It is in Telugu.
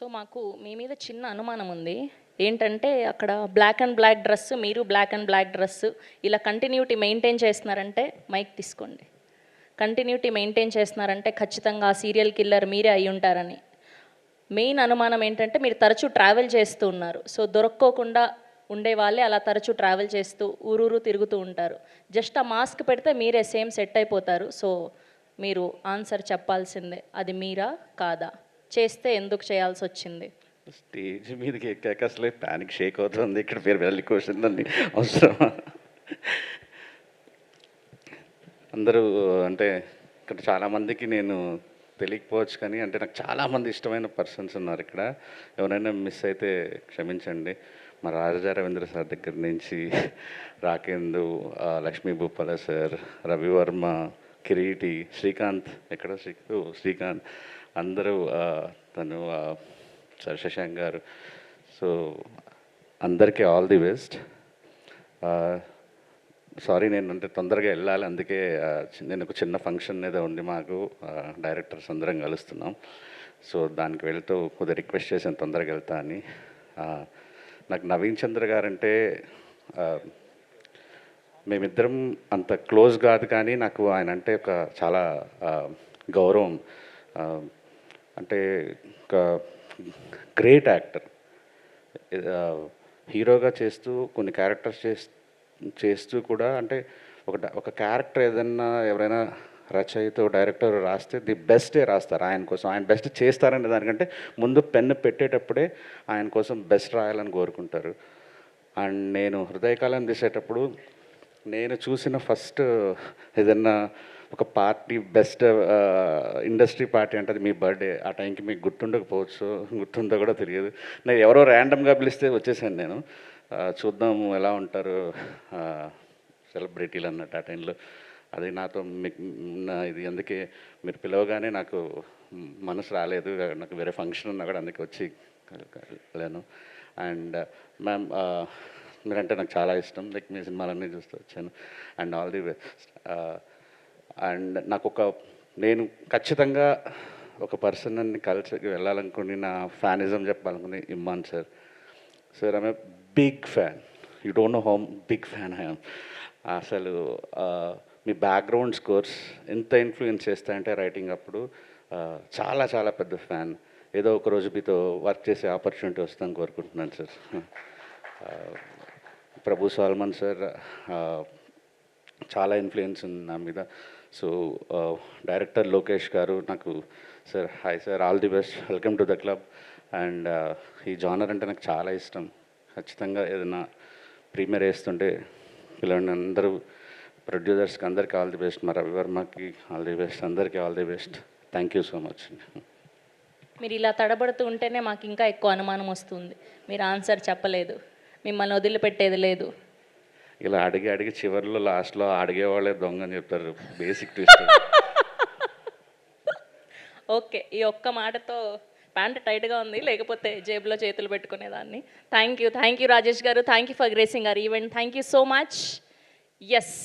సో మాకు మీ మీద చిన్న అనుమానం ఉంది. ఏంటంటే అక్కడ బ్లాక్ అండ్ బ్లాక్ డ్రెస్, మీరు బ్లాక్ అండ్ బ్లాక్ డ్రెస్, ఇలా కంటిన్యూటీ మెయింటైన్ చేస్తున్నారంటే మైక్ తీసుకోండి. కంటిన్యూటీ మెయింటైన్ చేస్తున్నారంటే ఖచ్చితంగా ఆ సీరియల్ కిల్లర్ మీరే అయి ఉంటారని. మెయిన్ అనుమానం ఏంటంటే మీరు తరచూ ట్రావెల్ చేస్తూ ఉన్నారు. సో దొరక్కోకుండా ఉండే వాళ్ళే అలా తరచూ ట్రావెల్ చేస్తూ ఊరూరు తిరుగుతూ ఉంటారు. జస్ట్ ఆ మాస్క్ పెడితే మీరే సేమ్ సెట్ అయిపోతారు. సో మీరు ఆన్సర్ చెప్పాల్సిందే, అది మీరా కాదా, చేస్తే ఎందుకు చేయాల్సి వచ్చింది? స్టేజ్ మీదకి ఎక్కాక అసలే ప్యానిక్ షేక్ అవుతుంది. ఇక్కడ మీరు వెళ్ళి క్వశ్చన్ అండి అవసరమా? అందరూ అంటే ఇక్కడ చాలామందికి నేను తెలియకపోవచ్చు, కానీ అంటే నాకు చాలామంది ఇష్టమైన పర్సన్స్ ఉన్నారు ఇక్కడ. ఎవరైనా మిస్ అయితే క్షమించండి. మా రాజా రవీంద్ర సార్ దగ్గర నుంచి రాకేందు, లక్ష్మీ భూపాల సార్, రవివర్మ, కిరీటి, శ్రీకాంత్, ఎక్కడ శ్రీకాంత్, అందరూ తను సార్ శశాంక్ గారు. సో అందరికీ ఆల్ ది బెస్ట్. సారీ, నేను అంటే తొందరగా వెళ్ళాలి, అందుకే నేను ఒక చిన్న ఫంక్షన్ ఏదో ఉంది మాకు, డైరెక్టర్స్ అందరం కలుస్తున్నాం. సో దానికి వెళ్తూ కొద్దిగా రిక్వెస్ట్ చేశాను తొందరగా వెళ్తా అని. నాకు నవీన్ చంద్ర గారంటే మేమిద్దరం అంత క్లోజ్ కాదు, కానీ నాకు ఆయన అంటే ఒక చాలా గౌరవం. అంటే ఒక గ్రేట్ యాక్టర్, హీరోగా చేస్తూ కొన్ని క్యారెక్టర్స్ చేస్తూ కూడా, అంటే ఒక క్యారెక్టర్ ఏదన్నా ఎవరైనా రచయిత డైరెక్టర్ రాస్తే ది బెస్టే రాస్తారు ఆయన కోసం. ఆయన బెస్ట్ చేస్తారనే దానికంటే ముందు పెన్ను పెట్టేటప్పుడే ఆయన కోసం బెస్ట్ రాయాలని కోరుకుంటారు. అండ్ నేను హృదయకాలం తీసేటప్పుడు నేను చూసిన ఫస్ట్ ఏదన్నా ఒక పార్టీ, బెస్ట్ ఇండస్ట్రీ పార్టీ అంటే అది మీ బర్త్డే. ఆ టైంకి మీకు గుర్తుండకపోవచ్చు, గుర్తుందో కూడా తెలియదు. నేను ఎవరో ర్యాండమ్గా పిలిస్తే వచ్చేసాను నేను. చూద్దాము ఎలా ఉంటారు సెలబ్రిటీలు అన్నట్టు ఆ టైంలో. అది నాతో మీకు ఇది అందుకే మీరు పిలవగానే నాకు మనసు రాలేదు. నాకు వేరే ఫంక్షన్ ఉన్నా కూడా అందుకే వచ్చి వెళ్ళాను. అండ్ మ్యామ్, మీరంటే నాకు చాలా ఇష్టం. లైక్ మీ సినిమాలన్నీ చూస్తూ వచ్చాను. And all the best. And నేను ఖచ్చితంగా ఒక పర్సన్ని కలిసి వెళ్ళాలనుకుని, నా ఫ్యానిజం చెప్పాలనుకుని Imman sir. Sir I'm a big fan. You don't know how big fan I am. అసలు మీ బ్యాక్గ్రౌండ్ స్కోర్స్ ఎంత ఇన్ఫ్లుయెన్స్ చేస్తాయంటే రైటింగ్ అప్పుడు చాలా చాలా పెద్ద ఫ్యాన్. ఏదో ఒక రోజు మీతో వర్క్ చేసే ఆపర్చునిటీ వస్తుందని కోరుకుంటున్నాను సార్. ప్రభు సాల్మన్ సార్ చాలా ఇన్ఫ్లుయెన్స్ ఉంది నా మీద. సో డైరెక్టర్ లోకేష్ గారు నాకు, sir hi sir, all the best, welcome to the club. And ఈ జానర్ అంటే నాకు చాలా ఇష్టం. ఖచ్చితంగా ఏదైనా ప్రీమియర్ వేస్తుంటే పిల్లలు అందరూ, ప్రొడ్యూసర్స్కి అందరికీ ఆల్ ది బెస్ట్, మా రవివర్మకి ఆల్ ది బెస్ట్, అందరికీ all the best. Thank you so much. మీరు ఇలా తడబడుతూ ఉంటేనే మాకు ఇంకా ఎక్కువ అనుమానం వస్తుంది. మీరు ఆన్సర్ చెప్పలేదు, మిమ్మల్ని వదిలిపెట్టేది లేదు. ఇలా అడిగి చివరిలో లాస్ట్లో అడిగేవాళ్ళే దొంగ అని చెప్తారు. Basic twist. ఓకే, ఈ ఒక్క మాటతో ప్యాంట్ టైట్గా ఉంది, లేకపోతే జేబులో చేతులు పెట్టుకునేదాన్ని. Thank you Rajesh garu. Thank you for gracing our event. Thank you so much. Yes.